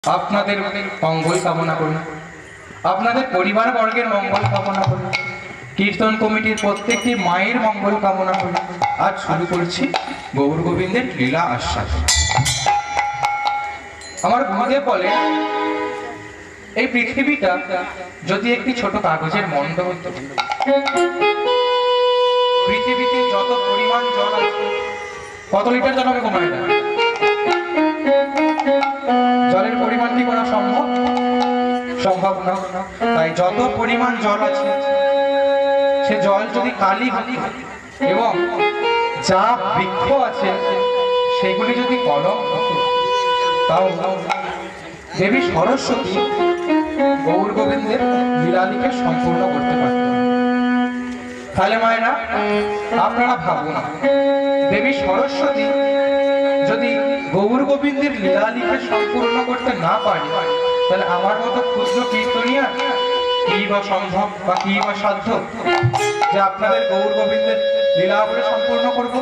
আপনাদের মঙ্গল কামনা করি, আপনাদের পরিবার বর্গের মঙ্গল কামনা করি, কীর্তন কমিটির প্রত্যেকটি মায়ের মঙ্গল কামনা করি। আজ শুরু করছি গৌর গোবিন্দের লীলা আশ্বাস। আমার গুরুদেব বলে, এই পৃথিবীটা যদি একটি ছোট কাগজের মন্ড হতো, পৃথিবীতে যত পরিমাণ জল আছে, কত লিটার জল হবে কমায় না? জলের পরিমাণ কি করা সম্ভব? সম্ভব না। তাই যত পরিমাণ জল আছে, সে জল যদি কালি হতো এবং যা বৃক্ষ আছে সেগুলি যদি কলম হতো, তাও দেবী সরস্বতী গৌর গোবিন্দের লীলালিকে সম্পূর্ণ করতে পারতেন। তাহলে মায়েরা আপনারা ভাবুন, দেবী সরস্বতী যদি গৌর গোবিন্দের লীলালিকে সম্পূর্ণ করতে না পারে, তাহলে আমার মতো ক্ষুদ্র কীর্তনিয়া কি বা সম্ভব বা কি বা সাধ্য যে আপনাদের গৌর গোবিন্দের লীলাবলী সম্পূর্ণ করব?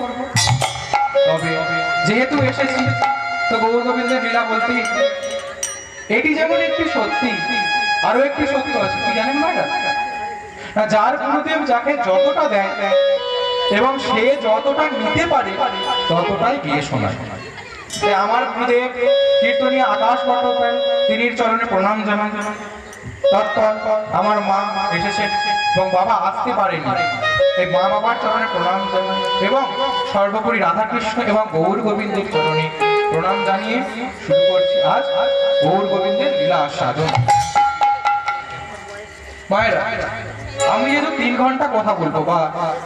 তবে যেহেতু এসেছি, তো গৌর গোবিন্দের লীলা বলতেই, এটি যেমন একটি সত্যি, আরো একটি সত্য আছে, কি জানেন মায়েরা? যার গুরুদেব যাকে যতটা দেয় এবং সে যতটা নিতে পারে ততটাই গিয়ে শোনায়। আমার গুরুদেব কীর্তনীয় আকাশ বট্টোপাধ্যায়, তিনির চরণে প্রণাম জানান। তৎপর আমার মা এসেছেন এবং বাবা আসতে পারেনি, এই মা বাবার চরণে প্রণাম জানান এবং সর্বোপরি রাধাকৃষ্ণ এবং গৌর গোবিন্দের চরণে প্রণাম জানিয়ে শুরু করছি আজ গৌর গোবিন্দের লীলা আস্বাদন। মায়েরা, আমি যেহেতু 3 ঘন্টা কথা বলবো বা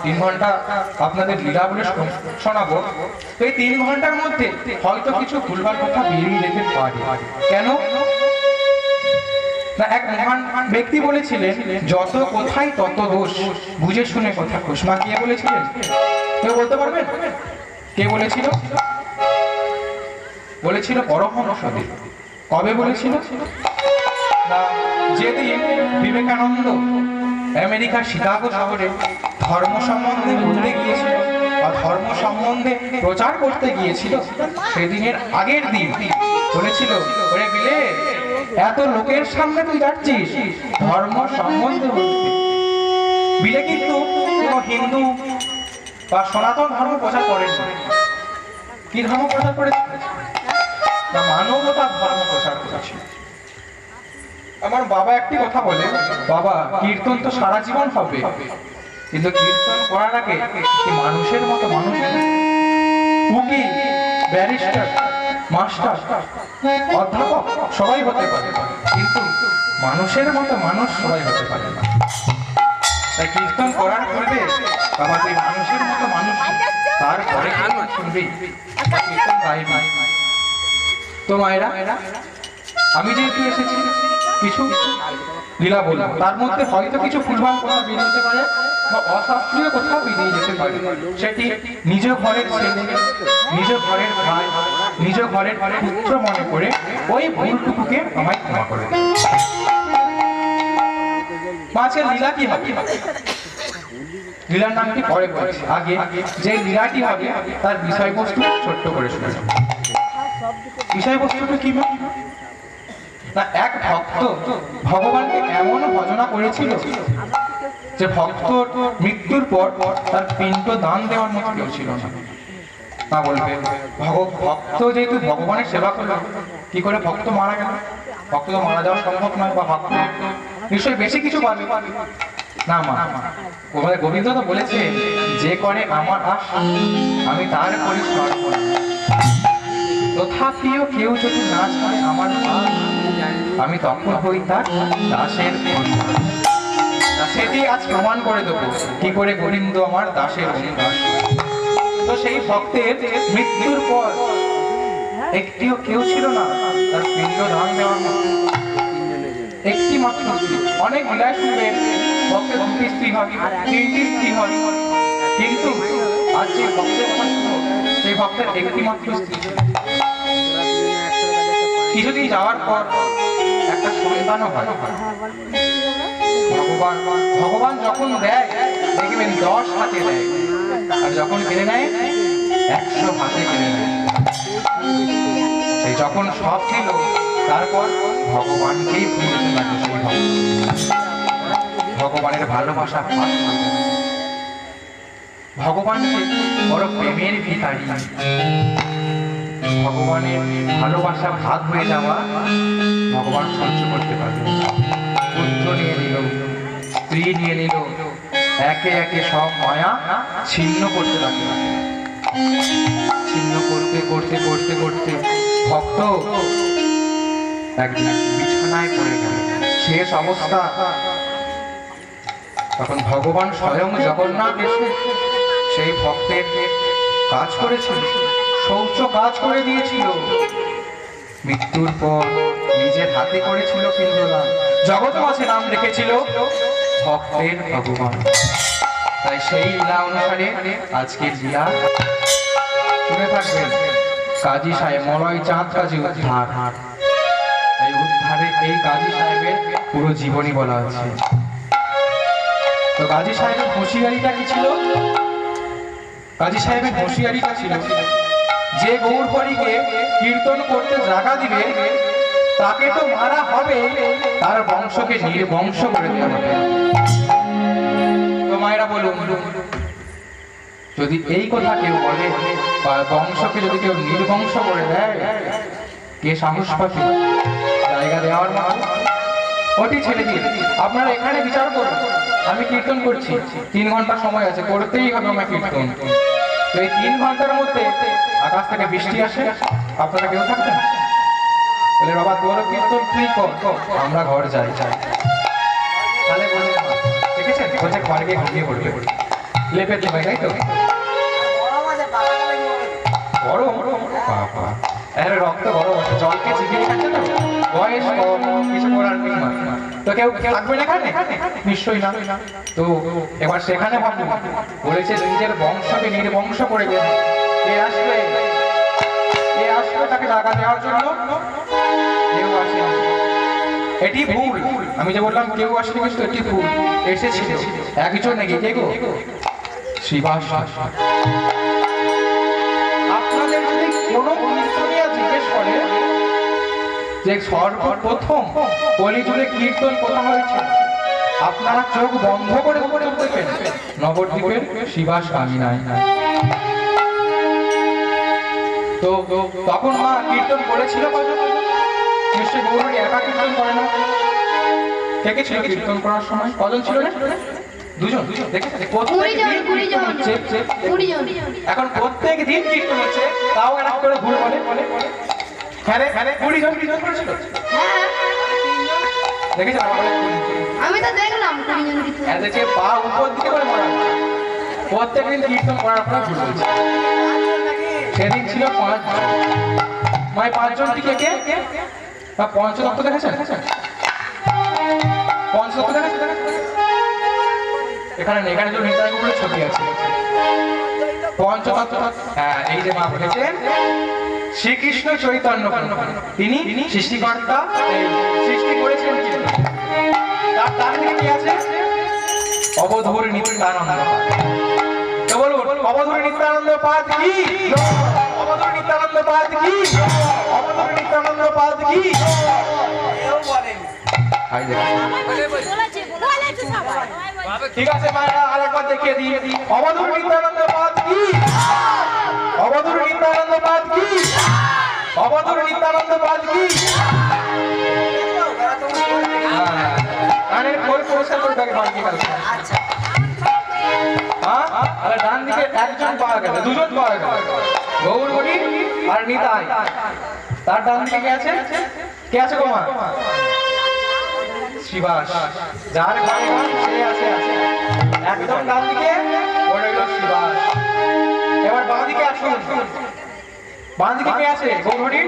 3 ঘন্টা আপনাদের লীলা বলে শোনাবো, তো এই 3 ঘন্টার মধ্যে হয়তো কিছু ভুলভাল কথা বেরিয়ে যেতে পারে। কেন না, এক মহান ব্যক্তি বলেছিলেন, যত কোথায় তত দোষ, বুঝে শুনে কথা কোষ। মা কে বলেছিলেন? কেউ বলতে পারবেন কে বলেছিল? বলেছিল পরমহংসদেব। কবে বলেছিল? না, যেদিন বিবেকানন্দ আমেরিকার শিকাগো শহরে ধর্ম সম্বন্ধে বলতে গিয়েছিল বা ধর্ম সম্বন্ধে প্রচার করতে গিয়েছিল, সেদিনের আগের দিন বলেছিল, ওরে বিলে, এত লোকের সামনে তুই যাচ্ছিস ধর্ম সম্বন্ধে বলতে। বিলে কিন্তু কোনো হিন্দু বা সনাতন ধর্ম প্রচার করেন না। কি ধর্ম প্রচার করেছে? না, মানবতার ধর্ম প্রচার করেছে। আমার বাবা একটি কথা বলে, বাবা কীর্তন তো সারা জীবন হবে, কিন্তু কীর্তন করার আগে মানুষের মতো মানুষ, উকিল, ব্যারিস্টার, মাস্টার, অধ্যাপক সবাই হতে পারে, কিন্তু মানুষের মতো মানুষ সবাই হতে পারে না। তাই কীর্তন করার পূর্বে আমাদের মানুষের মতো মানুষ, তারপরে শুনবেই কীর্তন গাইবে। তো মায়েরা, আমি যেহেতু এসেছি কিছু লীলা বলবো, তার মধ্যে হয়তো কিছু ভুলভাল কথা বেরিয়ে যেতে পারে বা অশাস্ত্রীয় কথা বেরিয়ে যেতে পারে। সেটি নিজ ঘরের ছেলে, নিজ ঘরের ভাই, নিজ ঘরের পুত্র মনে করে ওই ভুলটুকুকে আমায় ক্ষমা করে দেবে। মাছের লীলা কি হবে? লীলার নামটি পরে বলছি, আগে যে লীলাটি হবে তার বিষয়বস্তু ছোট্ট করে শুনে নেব। বিষয়বস্তুটা কি না, এক ভক্ত ভগবানকে এমন ভজনা করেছিল যে ভক্ত মৃত্যুর পর তার পিণ্ড দান দেওয়ার মতো কেউ ছিল না। তা বলবে, ভক্ত যেহেতু ভগবানের সেবা করলো, কি করে ভক্ত মারা গেল? ভক্ত তো মারা যাওয়া সম্ভব নয়, বা ভক্ত নিশ্চয়ই বেশি কিছু পাবে না। মা গোবিন্দ তো বলেছে, যে করে আমার আশা আমি তার করি সর্বনাশ, তথাপিও কেউ যদি না চায় আমার আমি তখন হই তার দাসের। সেটি আজ প্রমাণ করে দেবো কি করে গোবিন্দ আমার দাসের দাস। তো সেই ভক্তের মৃত্যুর পর একটিও কেউ ছিল না তার পিণ্ড দান দেওয়ার মতো। একটি মাত্র, অনেক বিলাস শুনবেন ভক্তের 2টি স্ত্রী হয়, 3টি স্ত্রী হয়, কিন্তু আজ যে ভক্তের কথা শুনবো সেই ভক্তের একটি মাত্র স্ত্রী ছিল। কিছুদিন যাওয়ার পর একটা সন্তানও হয়। ভগবান যখন দেয় দেখবেন 10 হাতে দেয়, আর যখন কেড়ে নেয় 100 হাতে কেড়ে নেয়। সেই যখন সব ছিল তারপর ভগবানকেই ভুলে যেতে লাগে সেই ভক্ত। ভগবানের ভালোবাসা ভাগ হয়ে গেছে। ভগবানকে বড় প্রেমের ভিখারি। ভগবানের ভালোবাসা ভাগ হয়ে যাওয়া ভগবান সহ্য করতে পারবেন। পুত্র নিয়ে নিল, স্ত্রী নিয়ে নিল, একে একে সব মায়া ছিন্ন করতে লাগলো। ছিন্ন করতে করতে করতে করতে ভক্ত একদিন বিছানায় পড়ে গেল, শেষ অবস্থা। তখন ভগবান স্বয়ং জগন্নাথ এসে সেই ভক্তের কাজ করেছিল, শৌচ কাজ করে দিয়েছিল। মৃত্যুর পর নিজের হাতে করেছিল পিণ্ডদান। জগৎ মাঝে নাম রেখেছিল ভক্তের ভগবান। তাই সেই লীলা অনুসারে আজকের লীলা শুনে থাকবেন। কাজী সাহেব মলয় চাঁদ কাজী উদ্ধার, এই উদ্ধারে এই কাজী সাহেবের পুরো জীবনী বলা আছে। তো কাজী সাহেবের হুঁশিয়ারিটা কি ছিল? কাজী সাহেবের হুঁশিয়ারিটা ছিল যে গৌরহরিকে কীর্তন করতে জায়গা দিবে তাকে তো মারা হবে, তার বংশকে নির্বংশ করে দেওয়া হবে। তো মায়েরা বলুন, যদি এই কথা কেউ বলে বা বংশকে যদি কেউ নির্বংশ করে দেয়, কে সাহস পাবে জায়গা দেওয়ার মতো? ওটি ছেড়ে দিন, আপনারা এখানে বিচার করুন। আমি কীর্তন করছি, 3 ঘন্টা সময় আছে, করতেই হবে আমার কীর্তন। তো এই 3 ঘন্টার মধ্যে আকাশ থেকে বৃষ্টি আসে, আপনারা কেউ থাকবেন? বলে বাবা তোর কীর্তন তুই কর, আমরা ঘর যাই। তাহলে বলে দেখেছেন বলছে ঘরে গিয়ে ঘুমিয়ে পড়বে, লেপে দেবে, তাই তো? গরম বাবা, এর রক্ত গরম আছে, জলকে চিবিয়ে খাচ্ছে তো, বয়স কম, কিছু করার নেই। তো কেউ থাকবে না এখানে? নিশ্চয়ই না। তো এবার সেখানে ভাবুন, বলেছে নিজের বংশকে নির্বংশ করে দেবে। কে আসবে? কে আসবে তাকে জায়গা দেওয়ার জন্য? কেউ আসে। এটি ভুল। আমি যে বললাম কেউ আসবে, কিন্তু এটি ভুল। এসেছিল একজন নাকি, কে গো? শিবাস। আপনাদের যদি কোনো কীর্তনিয়া জিজ্ঞেস করে যে সর্বপ্রথম কলিযুগে কীর্তন কোথা হয়েছে, আপনারা চোখ বন্ধ করে উত্তর দেবেন নবদ্বীপের শিবাস আমিনায়। তো তখন মা কীর্তন করেছিল কজন? নিশ্চয়ই গৌরী একা কীর্তন করে না। কে ছিল কীর্তন করার সময়? কজন ছিল? 2 জন। দেখেছেন এখন প্রত্যেক দিন কীর্তন হচ্ছে, তাও এক করে ভুল বলে। হ্যাঁ রে, 20 জন কীর্তন করেছিল। দেখেছেন? আমি তো দেখলাম 20 জন কীর্তন। এদেরকে পা উপর দিকে করে মারা, প্রত্যেক দিন কীর্তন করার পর ভুল বলছে। সেদিন ছিল 5 জন। মাই 5 জন টিকে কে? পঞ্চতত্ত্ব দেখেছেন? পঞ্চতত্ত্ব দেখেছেন? এখানে এখানে যে নিতাইগুলো ছবি আছে পঞ্চতত্ত্ব। হ্যাঁ, এই যে মা বলেছেন শ্রীকৃষ্ণ চৈতন্য তিনি সৃষ্টিকর্তা, সৃষ্টি করেছেন। তার ডান দিকে কি আছে? অবধূর নিত্যানন্দ। তো বলুন অবধূর নিত্যানন্দ পাদ কি? অবধূর নিত্যানন্দ পাদ কি? অবধূর নিত্যানন্দ পাদ কি? এও বলেন। হাই দেখুন, ঠিক আছে মায়েরা, আরেকবার দেখিয়ে দিই। অবধূর নিত্যানন্দ পাদ কি? অবধূর নিত্যানন্দ পাদ কি? অবধূর নিত্যানন্দ পাদ কি? কানের খোল পরিষ্কার করে তাকে বাড়ি গেল। হ্যাঁ, আর ডান দিকে একজন পাওয়া গেল, 2 জন পাওয়া গেল, গৌরহরি আর নিতাই। তার ডান দিকে কে আছে? কে আছে গো মা? শিবাস। যার ঘরে সে আছে। একদম ডান দিকে ওটা হলো শিবাস। এবার বাঁ দিকে আসুন। বাঁ দিকে কে আছে? গৌরহরি।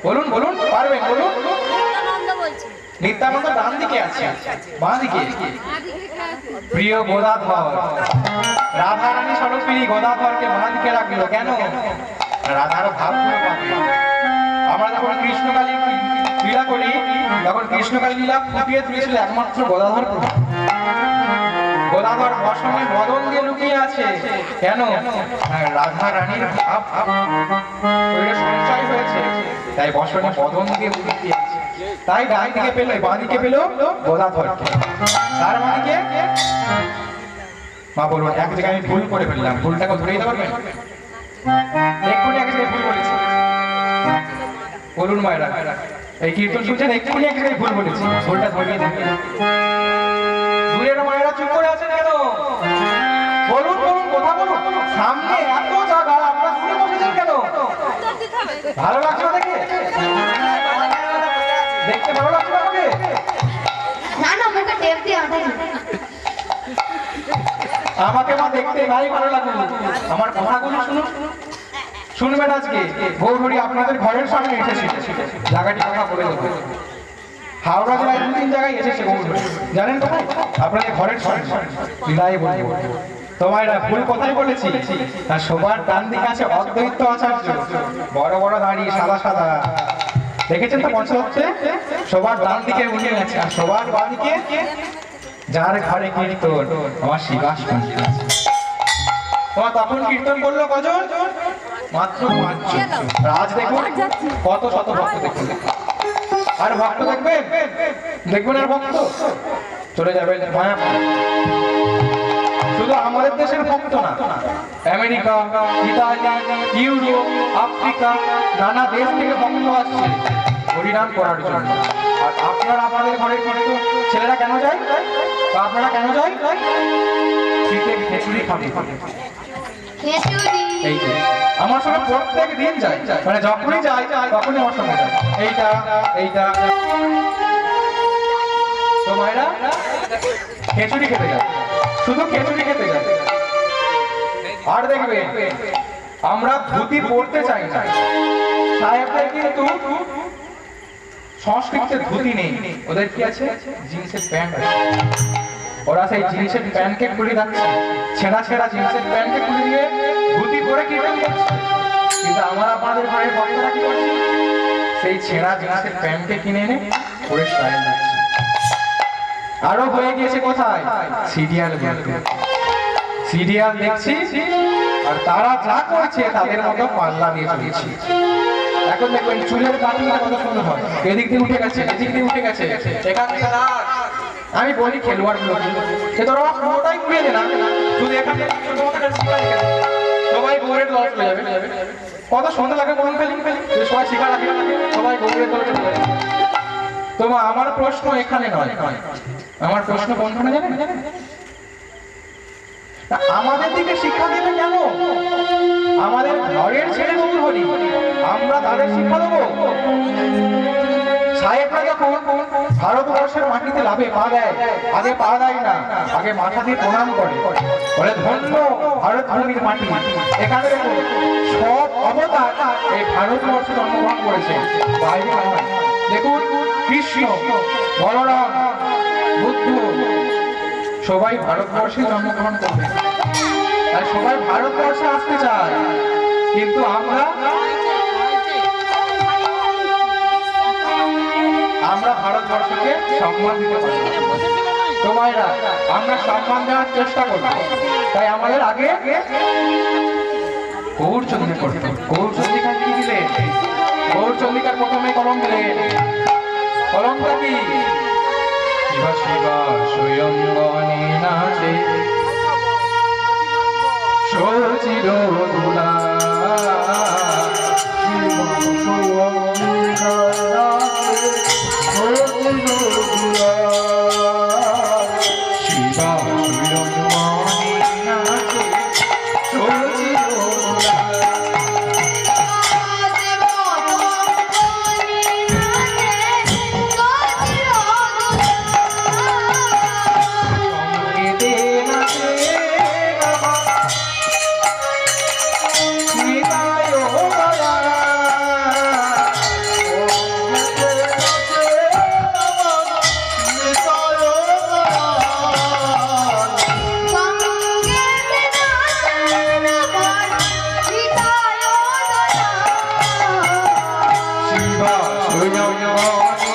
বলুন বলুন, পারবেন বলুন। নিত্যানন্দ ডান দিকে আছে। বাঁ দিকে প্রিয় গোদাধর, রাধা রানী স্বরূপী গোদাধরকে বাঁ দিকে রাখলো কেন? রাধার ভাব পাবে। আমরা যখন কৃষ্ণকালী লীলা করি, যখন কৃষ্ণকালী লীলা ফুটিয়ে তুলেছিল একমাত্র গোদাধর প্রভু। গোদাধর বসনে মদন দিয়ে লুকিয়ে আছে কেন? রাধা রানীর ভাব শরীরে সঞ্চয় হয়েছে, তাই বসনে বদন দিয়ে উঠতে আছে। তাই ডান দিকে পেলো, বাঁ দিকে পেলো গদাধর, তার মানে কে? মা বলুন, এক জায়গায় আমি ভুল করে ফেললাম, ভুলটাকে ধরে দিতে পারবেন? এক্ষুনি এক জায়গায় ভুল বলেছি, বলুন মায়েরা, এই কীর্তন শুনছেন, এক্ষুনি এক জায়গায় ভুল বলেছি, ভুলটা ধরিয়ে দেন। দূরের মায়েরা চুপ করে আছেন কেন? বলুন বলুন, কথা বলুন, সামনে এত জায়গা, আপনারা দূরে বসেছেন কেন? ভালো লাগছে না দেখে? দেখতে ভালো লাগছে না আমাকে? না না, মুখে টেপ দিয়ে আটাই আমাকে মা দেখতে নাই ভালো লাগলো, আমার কথাগুলো শুনুন, শুনবেন। আজকে গৌরহরি আপনাদের ঘরের সামনে এসেছে, জায়গাটি কথা বলে দেবো। হাওড়া জেলায় 2-3 জায়গায় এসেছে গৌরহরি, জানেন কোথায়? আপনাদের ঘরের সামনে, বিদায় বলবো। তোমায় ভুল কথাই বলেছি। আর সবার ডান দিকে আছে অদ্বৈত আচার্য, বড় বড় দাড়ি, সাদা সাদা, দেখেছেন তো পঞ্চদশে? সবার ডান দিকে উনি আছে, আর সবার বাঁ দিকে যার ঘরে কীর্তন, আমার শিবাস মন্দির আছে। তোমার তখন কীর্তন করলো কজন? মাত্র 5 জন। আজ দেখুন কত শত ভক্ত, দেখুন। আর ভক্ত দেখবেন, দেখবেন আর ভক্ত চলে যাবেন মায়া। শুধু আমাদের দেশের ভক্ত না, আমেরিকা, ইতালি, ইউরোপ, আফ্রিকা, নানা দেশ থেকে ভক্ত আসছে হরিনাম করার জন্য। আর আপনারা আপনাদের ঘরের কীর্তন ছেলেরা কেন যায়? বা আপনারা কেন যায়? শীতে খিচুড়ি খাবে। এই যে আমার সঙ্গে প্রত্যেক দিন যায়, মানে যখনই যায় তখনই আমার সঙ্গে যায়। এইটা এইটা তো মায়েরা খিচুড়ি খেতে যায়, শুধু খিচুড়ি খেতে যায়। আর দেখবে আমরা ধুতি পরতে চাই না, সাহেবদের কিন্তু সংস্কৃতিতে ধুতি নেই, ওদের কি আছে? জিন্সের প্যান্ট আছে। ওরা সেই জিন্সের প্যান্টকে খুলে যাচ্ছে, ছেঁড়া ছেঁড়া জিন্সের প্যান্টকে খুলে দিয়ে ধুতি পরে কীর্তন করছে। কিন্তু আমরা আপনাদের ঘরের ভক্তরা কি করছি? সেই ছেঁড়া জিন্সের প্যান্টকে কিনে এনে পরে স্টাইল দিচ্ছে। আরো হয়ে গিয়েছে কোথায়? সিরিয়াল, সিরিয়াল দেখছি, আর তারা যা করছে তাদের মতো পাল্লা দিয়ে চলছি। এখন দেখবেন চুলের কাটিংটা কত সুন্দর হয়, এদিক দিয়ে উঠে গেছে, এদিক দিয়ে উঠে গেছে, এখান থেকে আমি বলি খেলোয়াড় গুলো সে তোরা পুরোটাই ঘুরিয়ে দে না, শুধু এখানে সবাই গোবরের দল চলে যাবে। কত সুন্দর লাগে বলুন, ফেলি সবাই শিখা রাখে, সবাই গোবরের দল চলে যাবে। তোমার আমার প্রশ্ন এখানে নয়, আমার প্রশ্ন কোনখানে জানেন? আমাদের দিকে শিক্ষা দেবে কেন? আমাদের ঘরের ছেলে গৌরহরি, আমরা তাদের শিক্ষা দেবো? সাহেবরা যখন ভারতবর্ষের মাটিতে লাভে পা দেয়, আগে পা দেয় না, আগে মাথা দিয়ে প্রণাম করে, বলে ধন্য ভারত ভূমির মাটি। এখানে দেখুন সব অবতার এই ভারতবর্ষে জন্মগ্রহণ করেছে, বাইরে নয়। দেখুন কৃষ্ণ, বলরাম, বুদ্ধ সবাই ভারতবর্ষে জন্মগ্রহণ করবে, তাই সবাই ভারতবর্ষে আসতে চায়। কিন্তু আমরা ভারতবর্ষকে সম্মান দিতে পারি। তো মায়েরা, আমরা সম্মান দেওয়ার চেষ্টা করব, তাই আমাদের আগে গৌরচন্দ্র করতে হবে। গৌরচন্দ্রিকা কি দিলে? গৌরচন্দ্রিকার প্রথমে কলম দিলেন। কলমটা কি? শিবা শিবা স্বয়ংবনে নাচে সচির দুলা, শিবা স্বয়ংবনে নাচে সচির দুলা। Yo, yo, yo.